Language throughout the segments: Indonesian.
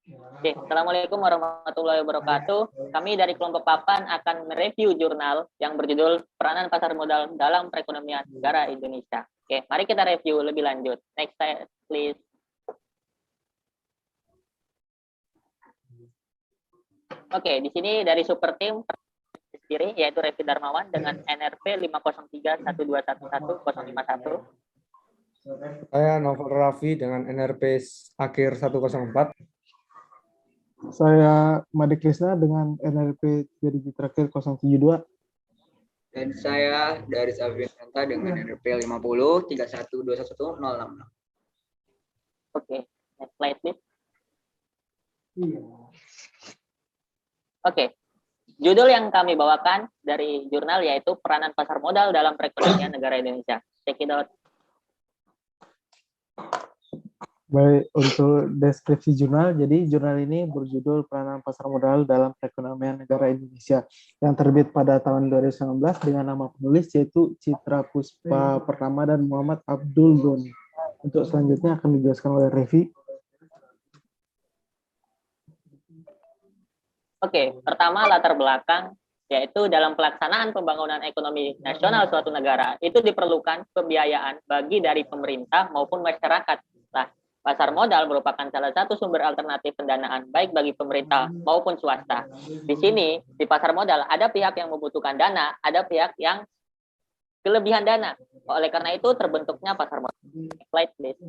Oke, Assalamualaikum warahmatullahi wabarakatuh. Kami dari kelompok Papan akan mereview jurnal yang berjudul Peranan Pasar Modal dalam Perekonomian Negara Indonesia. Oke, mari kita review lebih lanjut. Next slide, please. Oke, di sini dari super team sendiri yaitu Revi Darmawan dengan NRP 50312111051. Saya Novel Raffi dengan NRP akhir 104. Saya Made Krisna dengan NRP 3 digit terakhir 072. Dan saya dari Avinanta dengan NRP 50 31211066. Oke, next slide please. Oke, judul yang kami bawakan dari jurnal yaitu Peranan Pasar Modal dalam Perekonomian Negara Indonesia. Check it out. Baik, untuk deskripsi jurnal, jadi jurnal ini berjudul Peranan Pasar Modal dalam Perekonomian Negara Indonesia yang terbit pada tahun 2019 dengan nama penulis yaitu Citra Puspa Pertama dan Muhammad Abdul Goni. Untuk selanjutnya akan dijelaskan oleh Revi. Oke, pertama latar belakang yaitu dalam pelaksanaan pembangunan ekonomi nasional suatu negara itu diperlukan pembiayaan bagi dari pemerintah maupun masyarakat. Nah, pasar modal merupakan salah satu sumber alternatif pendanaan baik bagi pemerintah maupun swasta. Di sini di pasar modal ada pihak yang membutuhkan dana, ada pihak yang kelebihan dana. Oleh karena itu terbentuknya pasar modal. Slide please.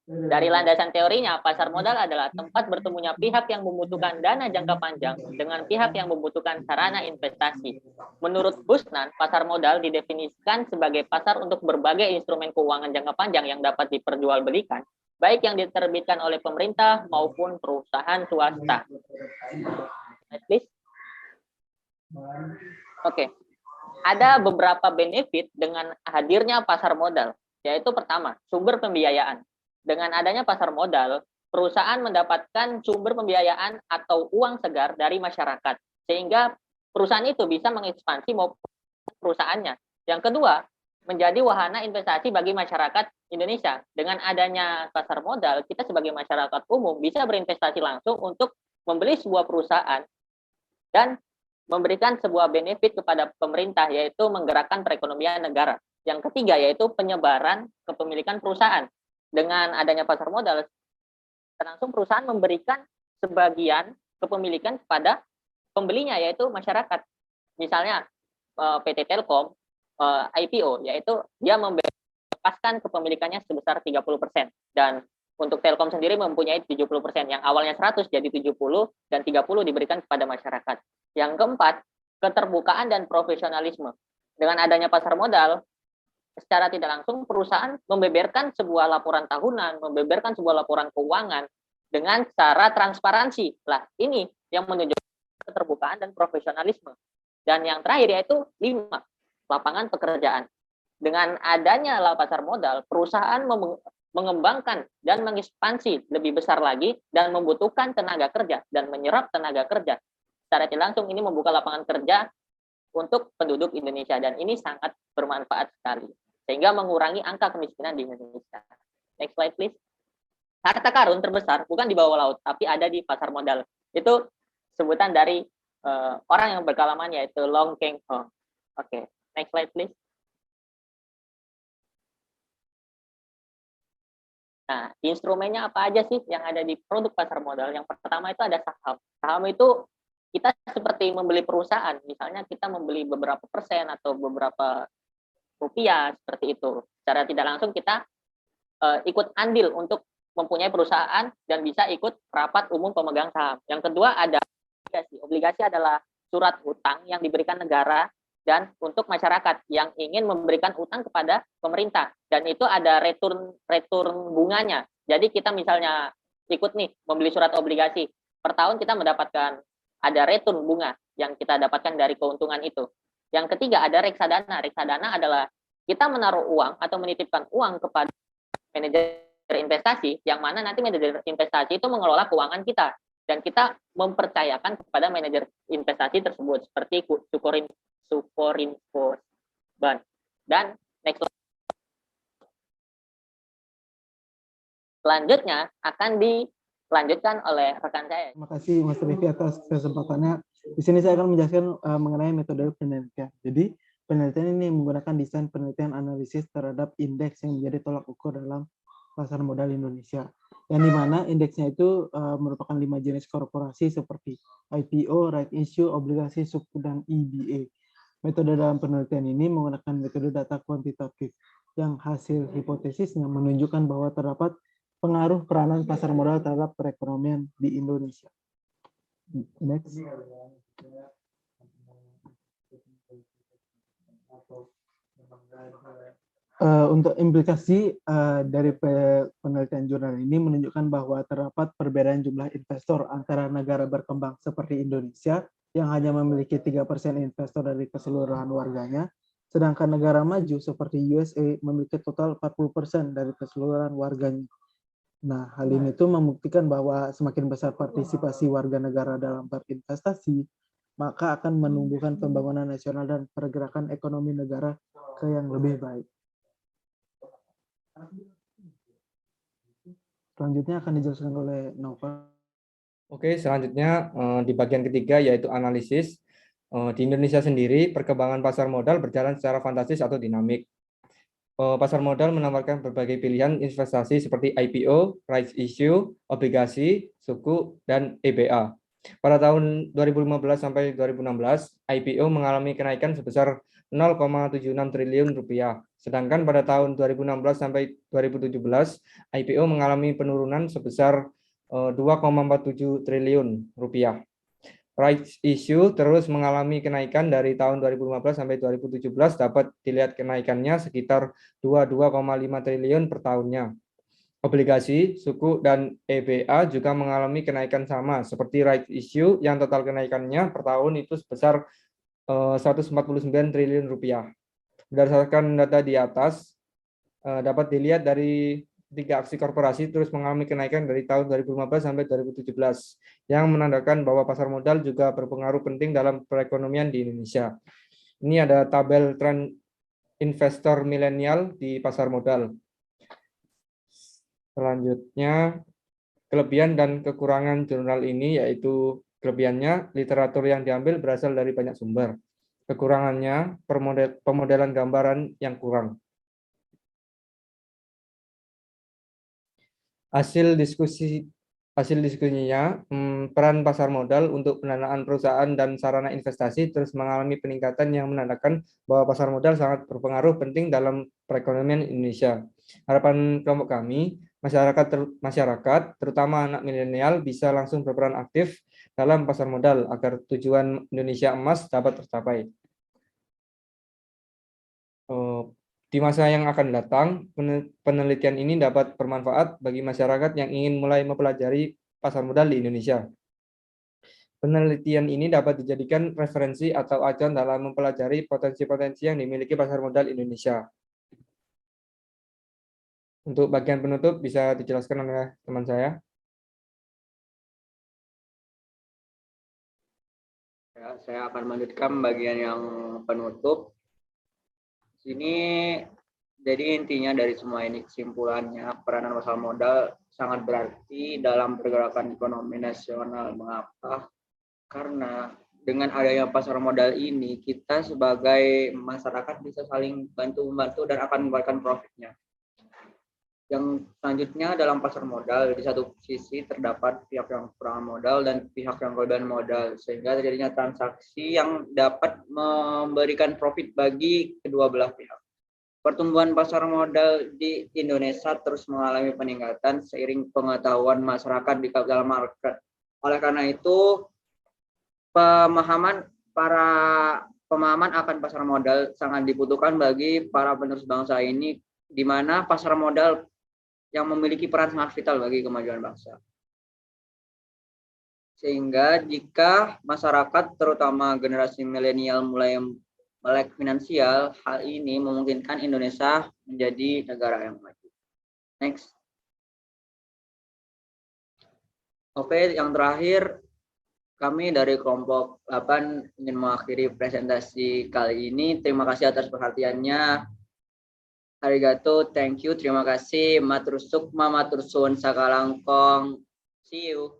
Dari landasan teorinya, pasar modal adalah tempat bertemunya pihak yang membutuhkan dana jangka panjang dengan pihak yang membutuhkan sarana investasi. Menurut Busnan, pasar modal didefinisikan sebagai pasar untuk berbagai instrumen keuangan jangka panjang yang dapat diperjualbelikan, baik yang diterbitkan oleh pemerintah maupun perusahaan swasta. Please. Oke, ada beberapa benefit dengan hadirnya pasar modal, yaitu pertama, sumber pembiayaan. Dengan adanya pasar modal, perusahaan mendapatkan sumber pembiayaan atau uang segar dari masyarakat, sehingga perusahaan itu bisa mengekspansi maupun perusahaannya. Yang kedua, menjadi wahana investasi bagi masyarakat Indonesia. Dengan adanya pasar modal, kita sebagai masyarakat umum bisa berinvestasi langsung untuk membeli sebuah perusahaan dan memberikan sebuah benefit kepada pemerintah, yaitu menggerakkan perekonomian negara. Yang ketiga, yaitu penyebaran kepemilikan perusahaan. Dengan adanya pasar modal, langsung perusahaan memberikan sebagian kepemilikan kepada pembelinya, yaitu masyarakat. Misalnya PT Telkom IPO, yaitu dia membebaskan kepemilikannya sebesar 30%. Dan untuk Telkom sendiri mempunyai 70%, yang awalnya 100 jadi 70 dan 30 diberikan kepada masyarakat. Yang keempat, keterbukaan dan profesionalisme. Dengan adanya pasar modal, secara tidak langsung perusahaan membeberkan sebuah laporan tahunan, membeberkan sebuah laporan keuangan dengan cara transparansi. Lah, ini yang menunjukkan keterbukaan dan profesionalisme. Dan yang terakhir yaitu 5, lapangan pekerjaan. Dengan adanya pasar modal, perusahaan mengembangkan dan mengekspansi lebih besar lagi dan membutuhkan tenaga kerja dan menyerap tenaga kerja. Secara tidak langsung ini membuka lapangan kerja untuk penduduk Indonesia dan ini sangat bermanfaat sekali. Sehingga mengurangi angka kemiskinan di Indonesia. Next slide, please. Harta karun terbesar bukan di bawah laut, tapi ada di pasar modal. Itu sebutan dari orang yang berkalaman, yaitu Long Keng Hong. Oke, next slide, please. Nah, instrumennya apa aja sih yang ada di produk pasar modal? Yang pertama itu ada saham. Saham itu kita seperti membeli perusahaan. Misalnya kita membeli beberapa persen atau beberapa rupiah, seperti itu. Secara tidak langsung kita ikut andil untuk mempunyai perusahaan dan bisa ikut rapat umum pemegang saham. Yang kedua ada obligasi. Obligasi adalah surat hutang yang diberikan negara dan untuk masyarakat yang ingin memberikan utang kepada pemerintah. Dan itu ada return bunganya. Jadi kita misalnya ikut nih membeli surat obligasi, per tahun kita mendapatkan ada return bunga yang kita dapatkan dari keuntungan itu. Yang ketiga ada reksadana. Reksadana adalah kita menaruh uang atau menitipkan uang kepada manajer investasi, yang mana nanti manajer investasi itu mengelola keuangan kita dan kita mempercayakan kepada manajer investasi tersebut seperti Sukorinfo Bank. Dan next Selanjutnya akan dilanjutkan oleh rekan saya. Terima kasih Mas Rifki atas kesempatannya. Di sini saya akan menjelaskan mengenai metode penelitian. Jadi penelitian ini menggunakan desain penelitian analisis terhadap indeks yang menjadi tolak ukur dalam pasar modal Indonesia. Yang dimana indeksnya itu merupakan 5 jenis korporasi seperti IPO, right issue, obligasi, suku, dan EBA. Metode dalam penelitian ini menggunakan metode data kuantitatif yang hasil hipotesisnya menunjukkan bahwa terdapat pengaruh peranan pasar modal terhadap perekonomian di Indonesia. Next. Untuk implikasi dari penelitian jurnal ini menunjukkan bahwa terdapat perbedaan jumlah investor antara negara berkembang seperti Indonesia yang hanya memiliki 3% investor dari keseluruhan warganya, sedangkan negara maju seperti USA memiliki total 40% dari keseluruhan warganya. Nah, hal ini tuh membuktikan bahwa semakin besar partisipasi warga negara dalam berinvestasi, maka akan menumbuhkan pembangunan nasional dan pergerakan ekonomi negara ke yang lebih baik. Selanjutnya akan dijelaskan oleh Nova. Oke, selanjutnya di bagian ketiga yaitu analisis. Di Indonesia sendiri, perkembangan pasar modal berjalan secara fantastis atau dinamik. Pasar modal menawarkan berbagai pilihan investasi seperti IPO, rights issue, obligasi, suku, dan EBA. Pada tahun 2015 sampai 2016, IPO mengalami kenaikan sebesar 0,76 triliun rupiah. Sedangkan pada tahun 2016 sampai 2017, IPO mengalami penurunan sebesar 2,47 triliun rupiah. Rights issue terus mengalami kenaikan dari tahun 2015 sampai 2017, dapat dilihat kenaikannya sekitar 22,5 triliun per tahunnya. Obligasi, suku, dan EBA juga mengalami kenaikan sama seperti rights issue yang total kenaikannya per tahun itu sebesar 149 triliun rupiah. Berdasarkan data di atas, dapat dilihat dari 3 aksi korporasi terus mengalami kenaikan dari tahun 2015 sampai 2017, yang menandakan bahwa pasar modal juga berpengaruh penting dalam perekonomian di Indonesia. Ini ada tabel tren investor milenial di pasar modal. Selanjutnya, kelebihan dan kekurangan jurnal ini, yaitu kelebihannya, literatur yang diambil berasal dari banyak sumber. Kekurangannya, pemodelan gambaran yang kurang. Hasil diskusinya, peran pasar modal untuk pendanaan perusahaan dan sarana investasi terus mengalami peningkatan yang menandakan bahwa pasar modal sangat berpengaruh penting dalam perekonomian Indonesia. Harapan kelompok kami, masyarakat terutama anak milenial bisa langsung berperan aktif dalam pasar modal agar tujuan Indonesia emas dapat tercapai. Di masa yang akan datang, penelitian ini dapat bermanfaat bagi masyarakat yang ingin mulai mempelajari pasar modal di Indonesia. Penelitian ini dapat dijadikan referensi atau acuan dalam mempelajari potensi-potensi yang dimiliki pasar modal Indonesia. Untuk bagian penutup bisa dijelaskan oleh teman saya. Ya, saya akan melanjutkan bagian yang penutup. Sini jadi intinya dari semua ini kesimpulannya, peranan pasar modal sangat berarti dalam pergerakan ekonomi nasional. Mengapa? Karena dengan adanya pasar modal ini, kita sebagai masyarakat bisa saling bantu-membantu dan akan membuatkan profitnya. Yang selanjutnya dalam pasar modal, di satu sisi terdapat pihak yang kurang modal dan pihak yang kelebihan modal, sehingga terjadinya transaksi yang dapat memberikan profit bagi kedua belah pihak. Pertumbuhan pasar modal di Indonesia terus mengalami peningkatan seiring pengetahuan masyarakat di capital market. Oleh karena itu, pemahaman akan pasar modal sangat dibutuhkan bagi para penerus bangsa ini, di mana pasar modal yang memiliki peran sangat vital bagi kemajuan bangsa. Sehingga jika masyarakat, terutama generasi milenial, mulai melek finansial, hal ini memungkinkan Indonesia menjadi negara yang maju. Next. Oke, yang terakhir, kami dari kelompok 8 ingin mengakhiri presentasi kali ini. Terima kasih atas perhatiannya. Arigato, thank you, terima kasih. Matur sukma, matur suwun sakalangkong. See you.